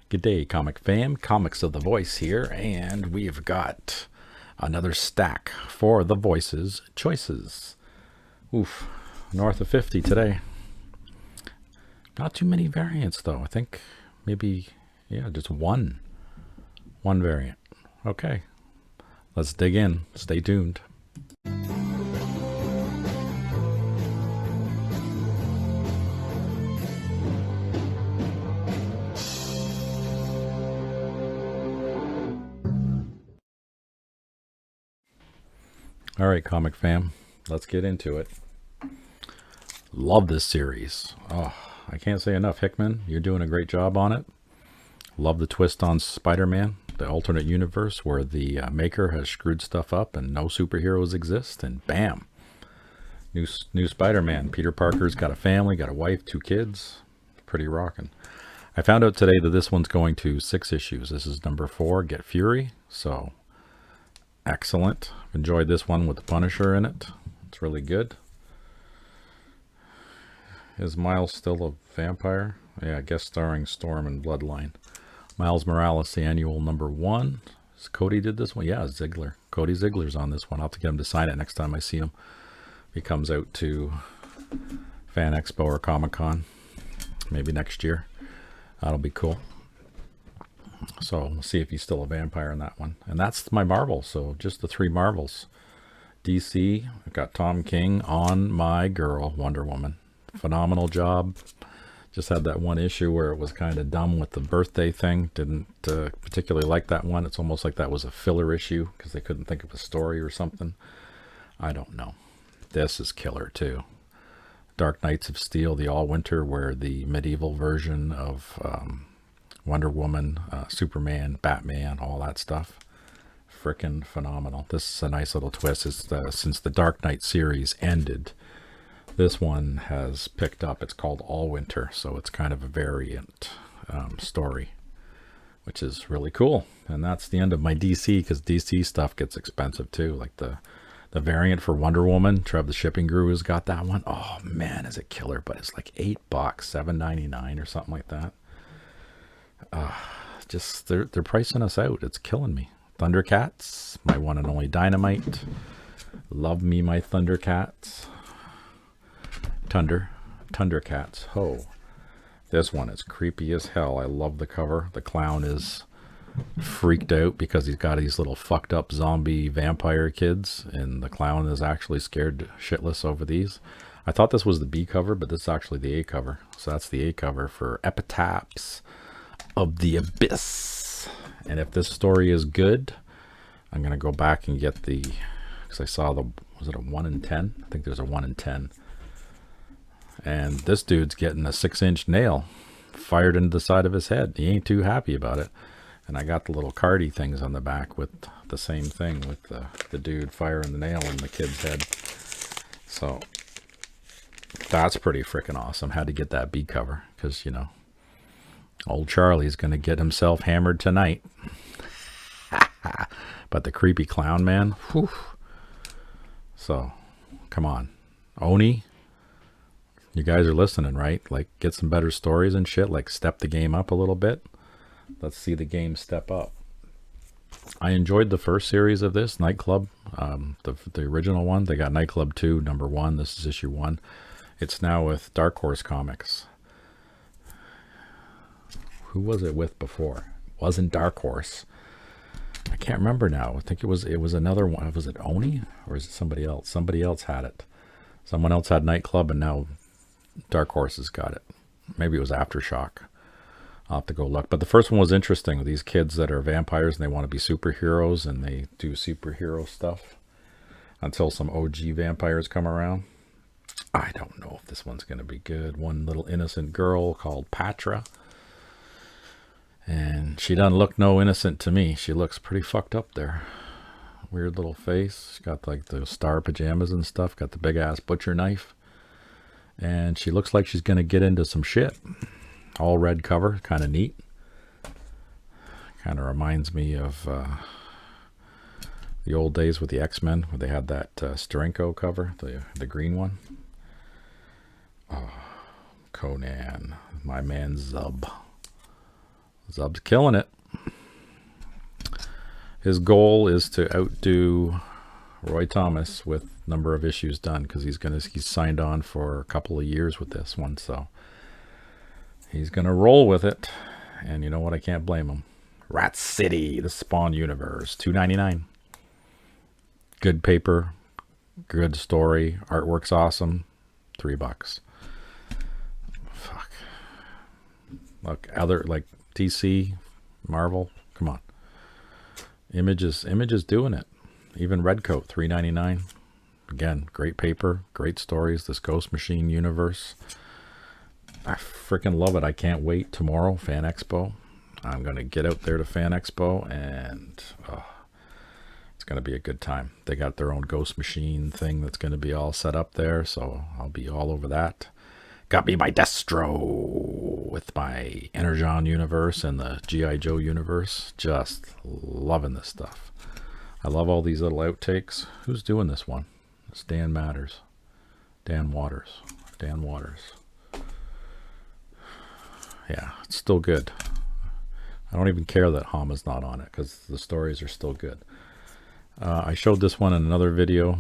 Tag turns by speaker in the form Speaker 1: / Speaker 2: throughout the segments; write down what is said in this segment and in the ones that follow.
Speaker 1: Good day, comic fam. Comics of the Voice here, and we've got another stack for the Voices choices. Oof, north of 50 today. Not too many variants though. I think maybe, yeah, just one variant. Okay, let's dig in. Stay tuned. All right, comic fam, let's get into it. Love this series. Oh, I can't say enough. Hickman, you're doing a great job on it. Love the twist on Spider-Man, the alternate universe where the maker has screwed stuff up and no superheroes exist, and bam, new Spider-Man. Peter Parker's got a family, got a wife, 2 kids. Pretty rocking. I found out today that this one's going to 6 issues. This is number 4, Get Fury. So excellent. Enjoyed this one with the Punisher in it. It's really good. Is Miles still a vampire? Yeah, guest starring Storm and Bloodline. Miles Morales, the annual number 1. Cody did this one? Yeah, Ziegler. Cody Ziegler's on this one. I'll have to get him to sign it next time I see him. He comes out to Fan Expo or Comic-Con. Maybe next year. That'll be cool. So we'll see if he's still a vampire in that one. And that's my Marvel. So just the 3 Marvels. DC, I've got Tom King on my girl, Wonder Woman. Phenomenal job. Just had that one issue where it was kind of dumb with the birthday thing. Didn't particularly like that one. It's almost like that was a filler issue because they couldn't think of a story or something. I don't know. This is killer too. Dark Knights of Steel, the all-winter, where the medieval version of Wonder Woman, Superman, Batman, all that stuff. Frickin' phenomenal. This is a nice little twist. Since the Dark Knight series ended, this one has picked up. It's called All Winter, so it's kind of a variant story, which is really cool. And that's the end of my DC, because DC stuff gets expensive too. Like the variant for Wonder Woman, Trev the Shipping Guru has got that one. Oh man, is it killer? But it's like $8, $7.99 or something like that. Just they're pricing us out. It's killing me. Thundercats, my one and only Dynamite. Love me my Thundercats. Thundercats. Ho. This one is creepy as hell. I love the cover. The clown is freaked out because he's got these little fucked up zombie vampire kids, and the clown is actually scared shitless over these. I thought this was the B cover, but this is actually the A cover. So that's the A cover for Epitaphs of the Abyss. And if this story is good, I'm gonna go back and get the, because I saw was it a 1 in 10? I think there's a 1 in 10. And this dude's getting a 6-inch nail fired into the side of his head. He ain't too happy about it. And I got the little cardy things on the back with the same thing, with the dude firing the nail in the kid's head. So that's pretty freaking awesome. Had to get that B cover because, you know, old Charlie's going to get himself hammered tonight. But the creepy clown man, whew. So come on, Oni, you guys are listening, right? Like, get some better stories and shit. Like, step the game up a little bit. Let's see the game step up. I enjoyed the first series of this, Nightclub, the original one. They got Nightclub 2, number 1. This is issue 1. It's now with Dark Horse Comics. Who was it with before? It wasn't Dark Horse. I can't remember now. I think it was another one. Was it Oni or is it somebody else? Somebody else had it. Someone else had Nightclub, and now Dark Horse has got it. Maybe it was Aftershock. I'll have to go look. But the first one was interesting. These kids that are vampires and they want to be superheroes, and they do superhero stuff until some OG vampires come around. I don't know if this one's going to be good. One little innocent girl called Patra. And she doesn't look no innocent to me. She looks pretty fucked up there. Weird little face. She's got like the star pajamas and stuff. Got the big ass butcher knife. And she looks like she's going to get into some shit. All red cover. Kind of neat. Kind of reminds me of the old days with the X-Men, where they had that Steranko cover. The green one. Oh, Conan. My man Zub. Zub's killing it. His goal is to outdo Roy Thomas with number of issues done, because he's signed on for a couple of years with this one, so he's gonna roll with it. And you know what? I can't blame him. Rat City, the Spawn universe, $2.99. Good paper, good story, artwork's awesome. $3. Fuck. Look, other like DC, Marvel, come on. Image is doing it. Even Redcoat, $3.99. Again, great paper, great stories. This Ghost Machine universe, I freaking love it. I can't wait. Tomorrow, Fan Expo. I'm gonna get out there to Fan Expo, and it's gonna be a good time. They got their own Ghost Machine thing that's gonna be all set up there, so I'll be all over that. Got me my Destro with my Energon universe and the G.I. Joe universe. Just loving this stuff. I love all these little outtakes. Who's doing this one? It's Dan Matters. Dan Waters. Dan Waters. Yeah, it's still good. I don't even care that Hama's not on it, because the stories are still good. I showed this one in another video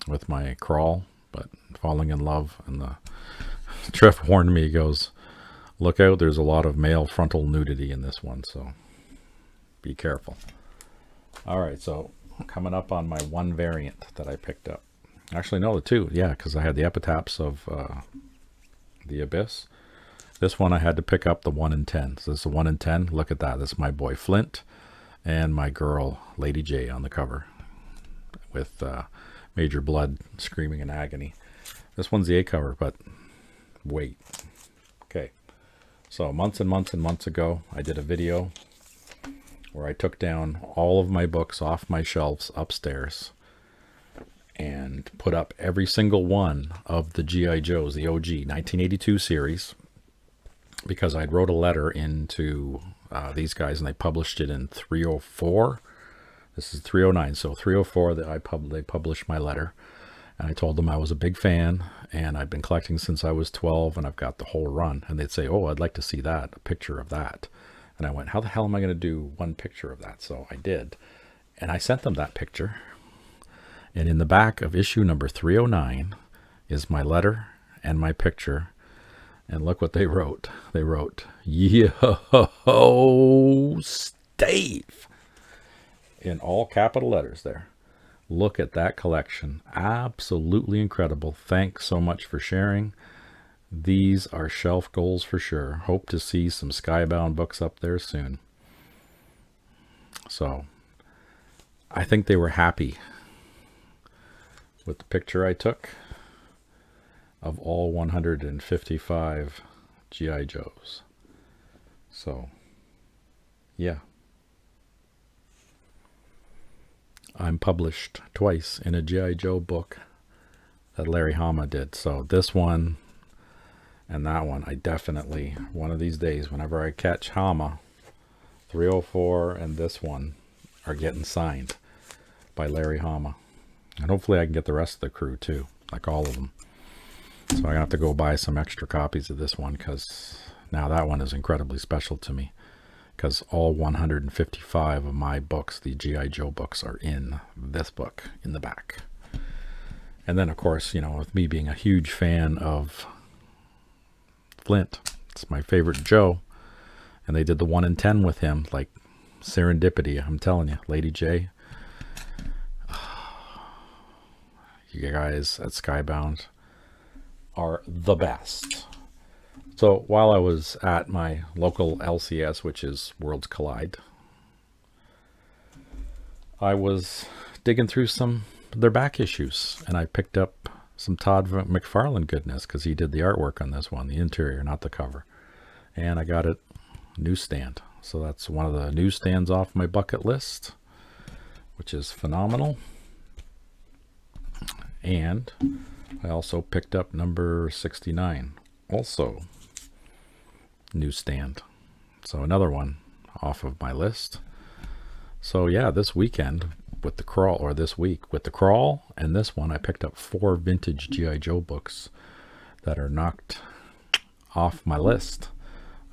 Speaker 1: with my crawl, but Falling in Love, and the Treff warned me. He goes, look out, there's a lot of male frontal nudity in this one, so be careful. Alright, so coming up on my one variant that I picked up. Actually, no, the two, yeah, because I had the epitaphs of the Abyss. This one I had to pick up the 1 in 10. So this is a 1 in 10. Look at that. This is my boy Flint and my girl Lady J on the cover with Major Blood screaming in agony. This one's the A cover, but wait. Okay. So months and months and months ago, I did a video where I took down all of my books off my shelves upstairs and put up every single one of the G.I. Joes, the OG 1982 series, because I wrote a letter into these guys, and they published it in 304. This is 309, so 304 that they published my letter, and I told them I was a big fan, and I've been collecting since I was 12, and I've got the whole run. And they'd say, oh, I'd like to see that, a picture of that. And I went, how the hell am I going to do one picture of that? So I did, and I sent them that picture. And in the back of issue number 309 is my letter and my picture. And look what they wrote. They wrote, yo, Steve, in all capital letters there. Look at that collection. Absolutely incredible. Thanks so much for sharing. These are shelf goals for sure. Hope to see some Skybound books up there soon. So, I think they were happy with the picture I took of all 155 G.I. Joes. So, yeah. I'm published twice in a G.I. Joe book that Larry Hama did. So this one and that one, I definitely, one of these days, whenever I catch Hama, 304 and this one are getting signed by Larry Hama. And hopefully I can get the rest of the crew too, like all of them. So I'm going to have to go buy some extra copies of this one, because now that one is incredibly special to me. Because all 155 of my books, the G.I. Joe books, are in this book, in the back. And then, of course, you know, with me being a huge fan of Flint, it's my favorite Joe. And they did the 1 in 10 with him, like serendipity, I'm telling you. Lady J. You guys at Skybound are the best. So while I was at my local LCS, which is Worlds Collide, I was digging through some of their back issues, and I picked up some Todd McFarlane goodness, because he did the artwork on this one, the interior, not the cover. And I got it newsstand. So that's one of the newsstands off my bucket list, which is phenomenal. And I also picked up number 69, also newsstand. So another one off of my list. So yeah, this weekend with the crawl, or this week with the crawl and this one, I picked up 4 vintage G.I. Joe books that are knocked off my list.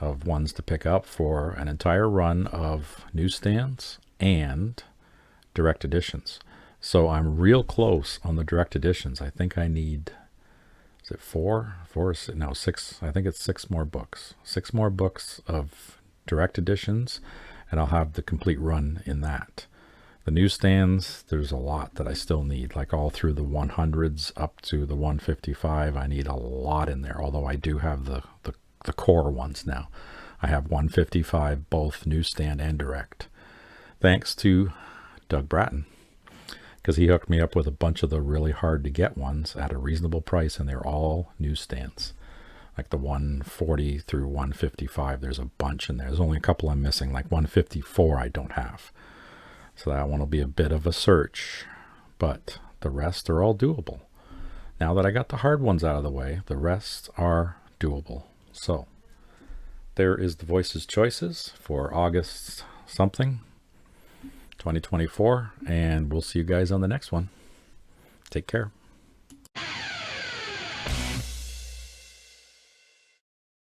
Speaker 1: of ones to pick up for an entire run of newsstands and direct editions. So I'm real close on the direct editions. I think I need, is it four? No, six. I think it's six more books. Six more books of direct editions, and I'll have the complete run in that. The newsstands, there's a lot that I still need, like all through the 100s up to the 155. I need a lot in there, although I do have the core ones now. I have 155, both newsstand and direct. Thanks to Doug Bratton, because he hooked me up with a bunch of the really hard to get ones at a reasonable price, and they're all newsstands. Like the 140 through 155, there's a bunch in there. There's only a couple I'm missing, like 154 I don't have. So that one will be a bit of a search, but the rest are all doable. Now that I got the hard ones out of the way, the rest are doable. So there is the Voices Choices for August something, 2024, and we'll see you guys on the next one. Take care.